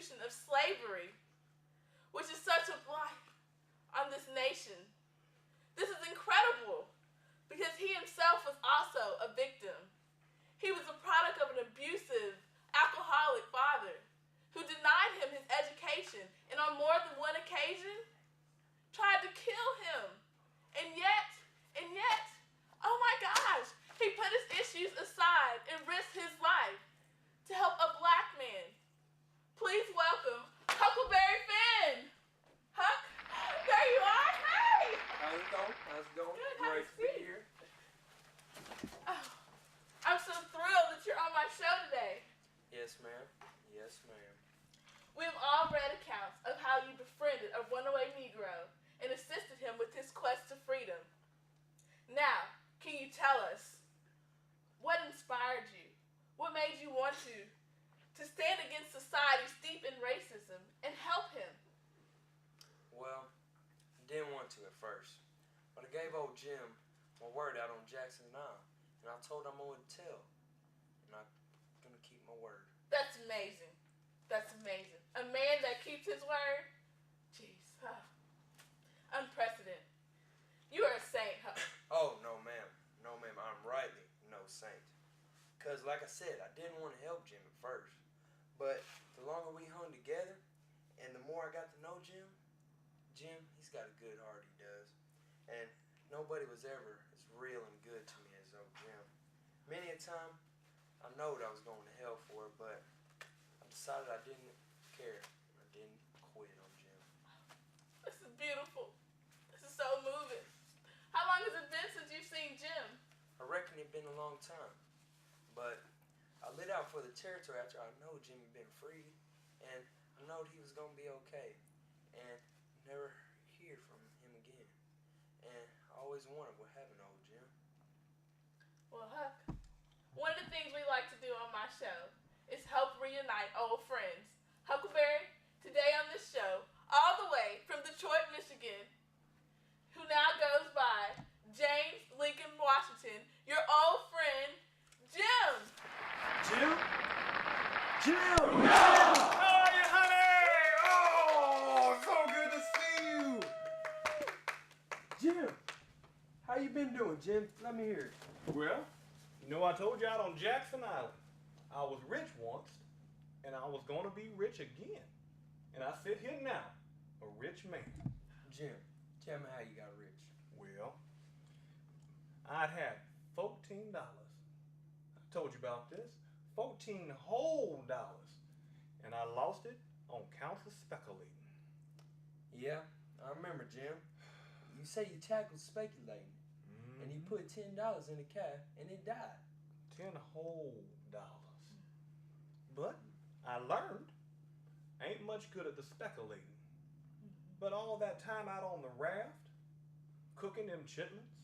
institution of slavery, which is such a blight on this nation. This is incredible because he himself was also a victim. He was a product of an abusive, alcoholic father who denied him his education and on more than one occasion tried to kill him. And yet, oh my gosh, he put his issues aside and risked his life to help a black man. Please welcome Huckleberry Finn. Huck, there you are. Hey! How's it going? How's it going? Good, Great to be here. Oh, I'm so thrilled that you're on my show today. Yes, ma'am. Yes, ma'am. We've all read accounts of how you befriended a runaway Negro and assisted him with his quest to freedom. Now, can you tell us what inspired you? What made you want to stand against society steeped in racism and help him? Well, I didn't want to at first, but I gave old Jim my word out on Jackson Isle, and I told him I would tell, and I'm going to keep my word. That's amazing. That's amazing. A man that keeps his word? Jeez. Unprecedented. You are a saint, Huck. Oh, no, ma'am. No, ma'am. I'm rightly no saint. Because, like I said, I didn't want to help Jim at first. But the longer we hung together, and the more I got to know Jim, he's got a good heart, he does. And nobody was ever as real and good to me as old Jim. Many a time, I knowed I was going to hell for it, but I decided I didn't care. I didn't quit on Jim. This is beautiful. This is so moving. How long has it been since you've seen Jim? I reckon it'd been a long time. But I lit out for the territory after I know Jim had been freed, and I knowed he was going to be okay, and never hear from him again. And I always wondered what happened to old Jim. Well, Huck, one of the things we like to do on my show is help reunite old friends. Huckleberry, today on this show, all the way from Detroit, Michigan, who now goes by James Lincoln Washington, your old friend, Jim. Jim? Jim! How are you, honey? Oh, so good to see you. Jim! How you been doing, Jim? Let me hear it. Well, you know I told you out on Jackson Island, I was rich once, and I was going to be rich again. And I sit here now, a rich man. Jim, tell me how you got rich. Well, I'd had $14. I told you about this. 14 whole dollars. And I lost it on counts of speculating. Yeah, I remember, Jim. You say you tackled speculating, and you put $10 in the cat, and it died. 10 whole dollars. But I learned, ain't much good at the speculating. But all that time out on the raft, cooking them chitlins,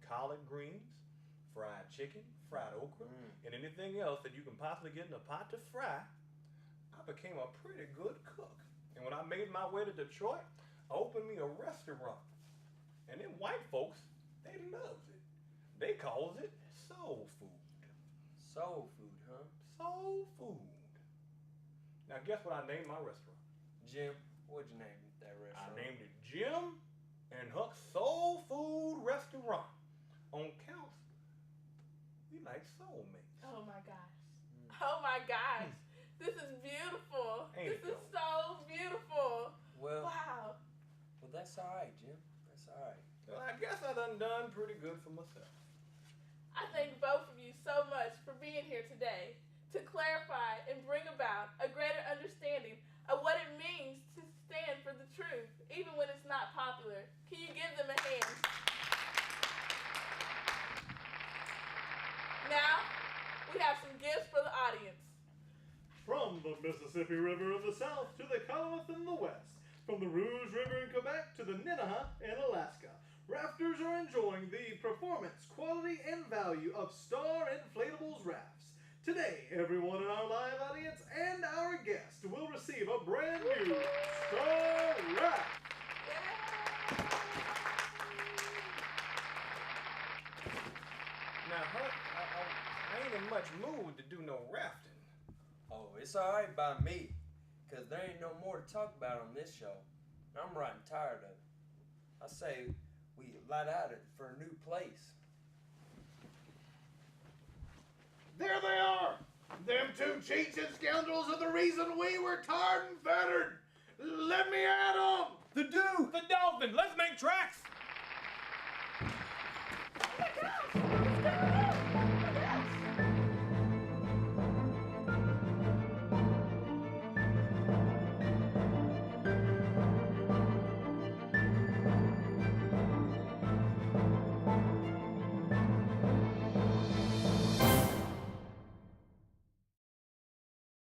collard greens, fried chicken, fried okra, and anything else that you can possibly get in a pot to fry, I became a pretty good cook. And when I made my way to Detroit, I opened me a restaurant. And them white folks, they loves it. They calls it soul food. Soul food, huh? Soul food. Now guess what I named my restaurant? Jim, what'd you name that restaurant? I named it Jim and Huck's Soul Food Restaurant. On counts, we like soulmates. Oh my gosh. Oh my gosh. This is beautiful. Ain't This it is so beautiful. Well, Wow. well, that's all right, Jim. That's all right. Well, I guess I done pretty good for myself. I thank both of you so much for being here today to clarify and bring about a greater understanding of what it means to stand for the truth, even when it's not popular. Can you give them a hand? Now, we have some gifts for the audience. From the Mississippi River of the South to the Klamath in the West, from the Rouge River in Quebec to the Ninaha in Alaska, rafters are enjoying the performance, quality, and value of Star Inflatables rafts. Today, everyone in our live audience and our guest will receive a brand new Star Raft. Now, Huck, I ain't in much mood to do no rafting. Oh, it's all right by me, Because there ain't no more to talk about on this show. I'm right and tired of it. I say we light out it for a new place. There they are! Them two cheats and scoundrels are the reason we were tarred and fettered! Let me at 'em! The Duke! The Dolphin! Let's make tracks!